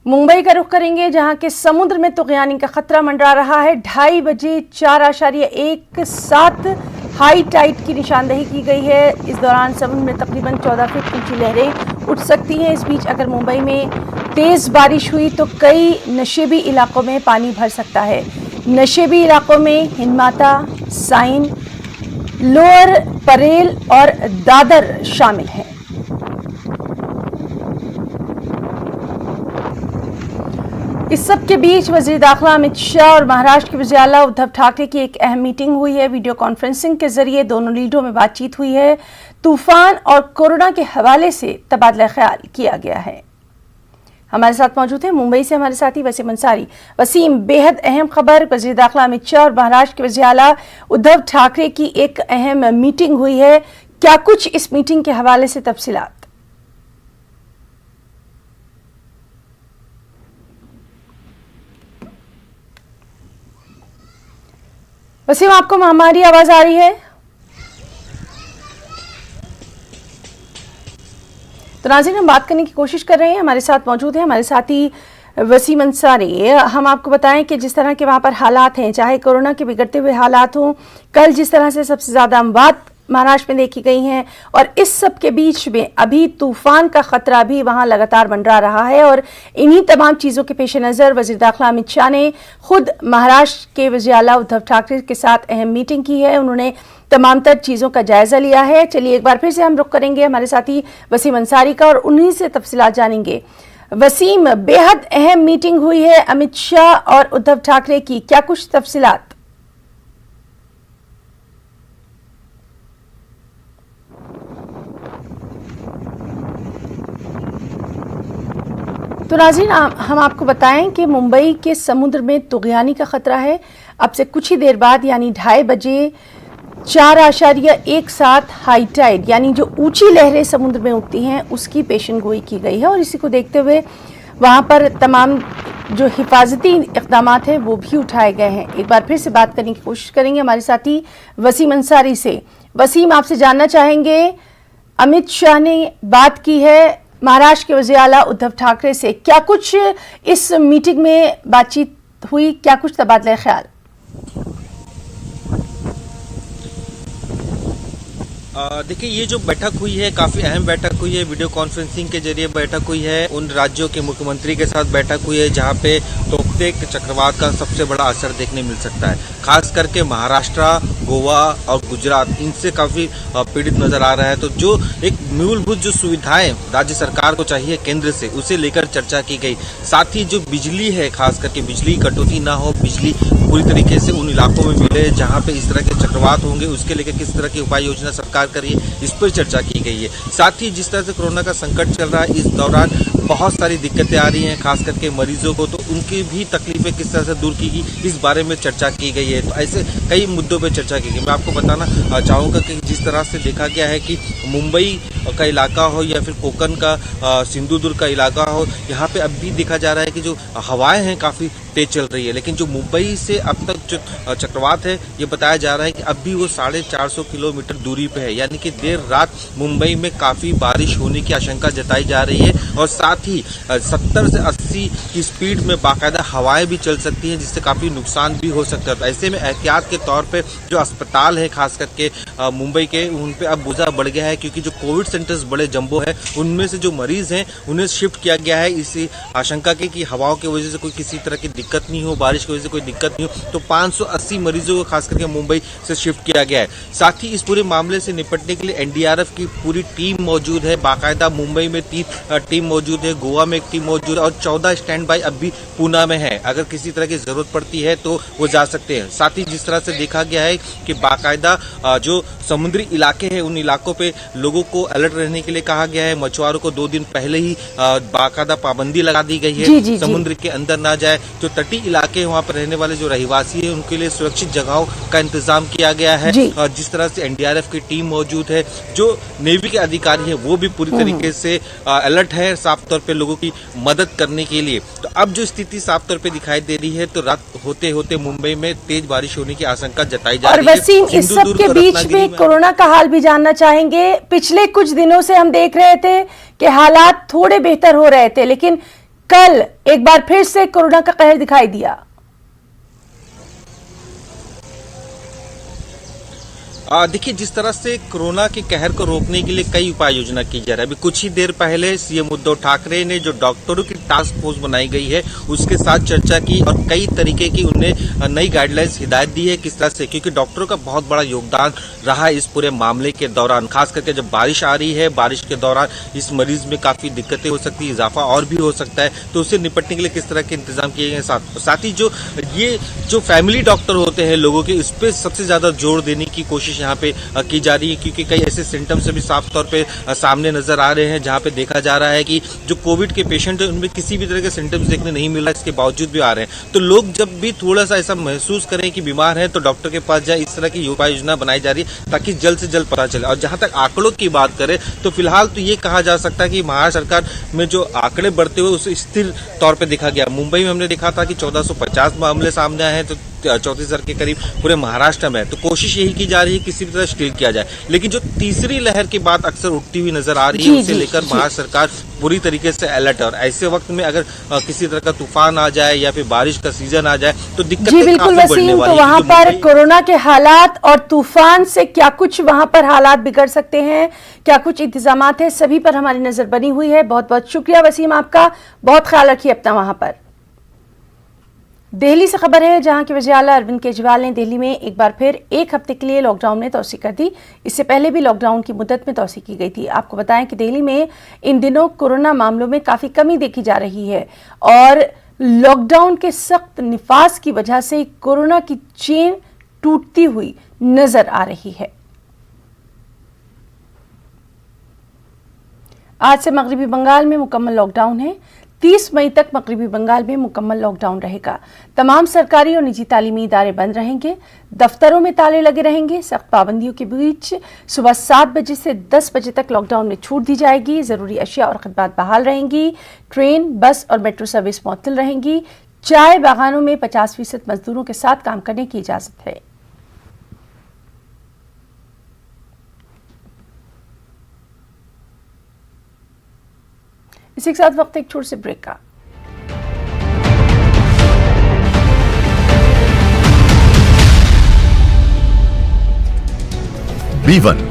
मुंबई का रुख करेंगे, जहां के समुद्र में तुगयानी का खतरा मंडरा रहा है। 2:30 बजे 4.17 हाई टाइड की निशानदेही की गई है। इस दौरान समुद्र में तकरीबन 14 फीट ऊंची लहरें उठ सकती हैं। इस बीच अगर मुंबई में तेज बारिश हुई तो कई नशेबी इलाकों में पानी भर सकता है। नशेबी इलाकों में हिंदमाता, साइन, लोअर परेल और दादर शामिल हैं। इस सब के बीच वज़ीर दाखिला अमित शाह और महाराष्ट्र के वज़ीर आला उद्धव ठाकरे की एक अहम मीटिंग हुई है। वीडियो कॉन्फ्रेंसिंग के जरिए दोनों लीडरों में बातचीत हुई है। तूफान और कोरोना के हवाले से तबादला ख्याल किया गया है। हमारे साथ मौजूद है मुंबई से हमारे साथी वसीम अंसारी। वसीम, बेहद अहम खबर, वज़ीर दाखिला अमित शाह और महाराष्ट्र के वज़ीर आला उद्धव ठाकरे की एक अहम मीटिंग हुई है। क्या कुछ इस मीटिंग के हवाले से तफसीलात? वसीम, आपको हमारी आवाज आ रही है? तो नाज़रीन, हम बात करने की कोशिश कर रहे हैं। हमारे साथ मौजूद है हमारे साथी वसीम अंसारी। हम आपको बताएं कि जिस तरह के वहां पर हालात हैं, चाहे कोरोना के बिगड़ते हुए हालात हों, कल जिस तरह से सबसे ज्यादा अमवात महाराष्ट्र में देखी गई हैं, और इस सब के बीच में अभी तूफान का खतरा भी वहां लगातार मंडरा रहा है। और इन्हीं तमाम चीज़ों के पेश नज़र वज़ीर दाखिला अमित शाह ने खुद महाराष्ट्र के वज़ीर आला उद्धव ठाकरे के साथ अहम मीटिंग की है। उन्होंने तमाम तर चीज़ों का जायजा लिया है। चलिए एक बार फिर से हम रुख करेंगे हमारे साथी वसीम अंसारी का और उन्हीं से तफसीलात जानेंगे। वसीम, बेहद अहम मीटिंग हुई है अमित शाह और उद्धव ठाकरे की, क्या कुछ तफसीलात? तो नाज़रीन, हम आपको बताएं कि मुंबई के समुद्र में तुगयानी का खतरा है। अब से कुछ ही देर बाद यानी 2:30 बजे 4.17 हाई टाइड यानी जो ऊंची लहरें समुद्र में उठती हैं उसकी पेशेनगोई की गई है। और इसी को देखते हुए वहां पर तमाम जो हिफाजती इक़दाम हैं वो भी उठाए गए हैं। एक बार फिर से बात करने की कोशिश करेंगे हमारे साथी वसीम अंसारी से। वसीम, आपसे जानना चाहेंगे, अमित शाह ने बात की है महाराष्ट्र के वज़ीर आला उद्धव ठाकरे से, क्या कुछ इस मीटिंग में बातचीत हुई, क्या कुछ तबादला ख्याल? देखिए, ये जो बैठक हुई है काफी अहम बैठक हुई है। वीडियो कॉन्फ्रेंसिंग के जरिए बैठक हुई है। उन राज्यों के मुख्यमंत्री के साथ बैठक हुई है जहां पे तोक्ते चक्रवात का सबसे बड़ा असर देखने मिल सकता है। खास करके महाराष्ट्र, गोवा और गुजरात इनसे काफी पीड़ित नजर आ रहा है। तो जो एक मूलभूत जो सुविधाएं राज्य सरकार को चाहिए केंद्र से, उसे लेकर चर्चा की गई। साथ ही जो बिजली है, खास करके बिजली कटौती ना हो, बिजली पूरी तरीके से उन इलाकों में मिले जहां पे इस तरह के चक्रवात होंगे, उसके लेकर किस तरह की उपाय योजना सरकार करिए, इस पर चर्चा की गई है। साथ ही जिस तरह से कोरोना का संकट चल रहा है, इस दौरान बहुत सारी दिक्कतें आ रही हैं, खास करके मरीजों को, तो उनकी भी तकलीफें किस तरह से दूर की गई, इस बारे में चर्चा की गई है। तो ऐसे कई मुद्दों पर चर्चा की गई। मैं आपको बताना चाहूँगा कि जिस तरह से देखा गया है कि मुंबई का इलाका हो या फिर कोकन का सिंधुदुर्ग का इलाका हो, यहाँ पे अब भी देखा जा रहा है कि जो हवाएं हैं काफी तेज चल रही है। लेकिन जो मुंबई से अब तक जो चक्रवात है, ये बताया जा रहा है कि अब भी वो 450 किलोमीटर दूरी पे है, यानी कि देर रात मुंबई में काफी बारिश होने की आशंका जताई जा रही है। और साथ ही 70 से 80 की स्पीड में बाकायदा हवाएं भी चल सकती हैं, जिससे काफी नुकसान भी हो सकता है। तो ऐसे में एहतियात के तौर पे जो अस्पताल है खास करके मुंबई के, उन पे अब बोझा बढ़ गया है, क्योंकि जो कोविड सेंटर्स बड़े जंबो है, उनमें से जो मरीज हैं उन्हें शिफ्ट किया गया है इसी आशंका के कि हवाओं की वजह से कोई किसी तरह की दिक्कत नहीं हो, बारिश की वजह से कोई दिक्कत नहीं हो। तो 580 मरीजों को खास करके मुंबई से शिफ्ट किया गया है। साथ ही इस पूरे मामले से निपटने के लिए एनडीआरएफ की पूरी टीम मौजूद है। बाकायदा मुंबई में 3 टीम मौजूद है, गोवा में 1 टीम मौजूद है और 14 स्टैंड बाई अब भी पूना में है। अगर किसी तरह की जरूरत पड़ती है तो वो जा सकते हैं। साथ ही जिस तरह से देखा गया है कि बाकायदा जो समुद्री इलाके हैं, उन इलाकों पे लोगों को अलर्ट रहने के लिए कहा गया है। मछुआरों को 2 दिन पहले ही बाकायदा पाबंदी लगा दी गई है, समुद्र के अंदर ना जाए। जो तटीय इलाके वहां पर रहने वाले जो रहवासी है, उनके लिए सुरक्षित जगहों का इंतजाम किया गया है। और जिस तरह से एनडीआरएफ की टीम मौजूद है, जो नेवी के अधिकारी हैं, वो भी पूरी तरीके से अलर्ट है साफ तौर पे लोगों की मदद करने के लिए। तो अब जो स्थिति साफ तौर पे दिखाई दे रही है, तो रात होते होते मुंबई में तेज बारिश होने की आशंका जताई जा रही है। और वसीम, इस सब के बीच में कोरोना का हाल भी जानना चाहेंगे। पिछले कुछ दिनों से हम देख रहे थे कि हालात थोड़े बेहतर हो रहे थे, लेकिन कल एक बार फिर से कोरोना का कहर दिखाई दिया। देखिए, जिस तरह से कोरोना के कहर को रोकने के लिए कई उपाय योजना की जा रही है। अभी कुछ ही देर पहले सीएम उद्धव ठाकरे ने जो डॉक्टरों की टास्क फोर्स बनाई गई है उसके साथ चर्चा की और कई तरीके की उन्हें नई गाइडलाइंस हिदायत दी है किस तरह से, क्योंकि डॉक्टरों का बहुत बड़ा योगदान रहा है इस पूरे मामले के दौरान। खास करके जब बारिश आ रही है, बारिश के दौरान इस मरीज में काफी दिक्कतें हो सकती है, इजाफा और भी हो सकता है, तो उससे निपटने के लिए किस तरह के इंतजाम किए गए। साथ ही जो फैमिली डॉक्टर होते हैं लोगों के, इस पे सबसे ज्यादा जोर देने की कोशिश यहाँ पे की जा रही है, क्योंकि कई ऐसे सिम्टम्स भी साफ तौर पे सामने नजर आ रहे हैं जहां पे देखा जा रहा है कि जो कोविड के पेशेंट हैं उनमें किसी भी तरह के सिम्टम्स देखने नहीं मिल रहा है, इसके बावजूद भी आ रहे हैं। तो लोग जब भी थोड़ा सा ऐसा महसूस करें कि बीमार है तो डॉक्टर के पास जाए, इस तरह की उपाय योजना बनाई जा रही है ताकि जल्द से जल्द पता चले। और जहां तक आंकड़ों की बात करें तो फिलहाल तो ये कहा जा सकता है कि महाराष्ट्र सरकार में जो आंकड़े बढ़ते हुए उसे स्थिर तौर पर देखा गया। मुंबई में हमने देखा था कि 1450 मामले सामने आए हैं, तो 34,000 के करीब पूरे महाराष्ट्र में। तो कोशिश यही की जा रही है किसी भी तरह स्टील किया जाए। लेकिन जो तीसरी लहर की बात अक्सर उठती हुई नजर आ रही है उसे लेकर महाराष्ट्र सरकार पूरी तरीके से अलर्ट है। और ऐसे वक्त में अगर किसी तरह का तूफान आ जाए या फिर बारिश का सीजन आ जाए तो दिक्कतें जी बिल्कुल काफी बढ़ने वसीम, वाली तो है। वहां पर कोरोना के हालात और तूफान से क्या कुछ वहां पर हालात बिगड़ सकते हैं, क्या कुछ इंतजामात है, सभी पर हमारी नजर बनी हुई है। बहुत बहुत शुक्रिया वसीम आपका, बहुत ख्याल रखिए अपना। वहां पर दिल्ली से खबर है जहां के वज़ीर आला अरविंद केजरीवाल ने दिल्ली में एक बार फिर एक हफ्ते के लिए लॉकडाउन में तोसी कर दी। इससे पहले भी लॉकडाउन की मुद्दत में तोसी की गई थी। आपको बताएं कि दिल्ली में इन दिनों कोरोना मामलों में काफी कमी देखी जा रही है और लॉकडाउन के सख्त निफाज की वजह से कोरोना की चेन टूटती हुई नजर आ रही है। आज से मगरिबी बंगाल में मुकम्मल लॉकडाउन है। 30 मई तक मगरिबी बंगाल में मुकम्मल लॉकडाउन रहेगा। तमाम सरकारी और निजी तालीमी इदारे बंद रहेंगे, दफ्तरों में ताले लगे रहेंगे। सख्त पाबंदियों के बीच सुबह 7 बजे से 10 बजे तक लॉकडाउन में छूट दी जाएगी। जरूरी अशिया और खदमात बहाल रहेंगी। ट्रेन, बस और मेट्रो सर्विस मुअत्तल रहेंगी। चाय बागानों में 50% मजदूरों के साथ काम करने की इजाजत है। इसी के साथ वक्त एक छोटे से ब्रेक का। B1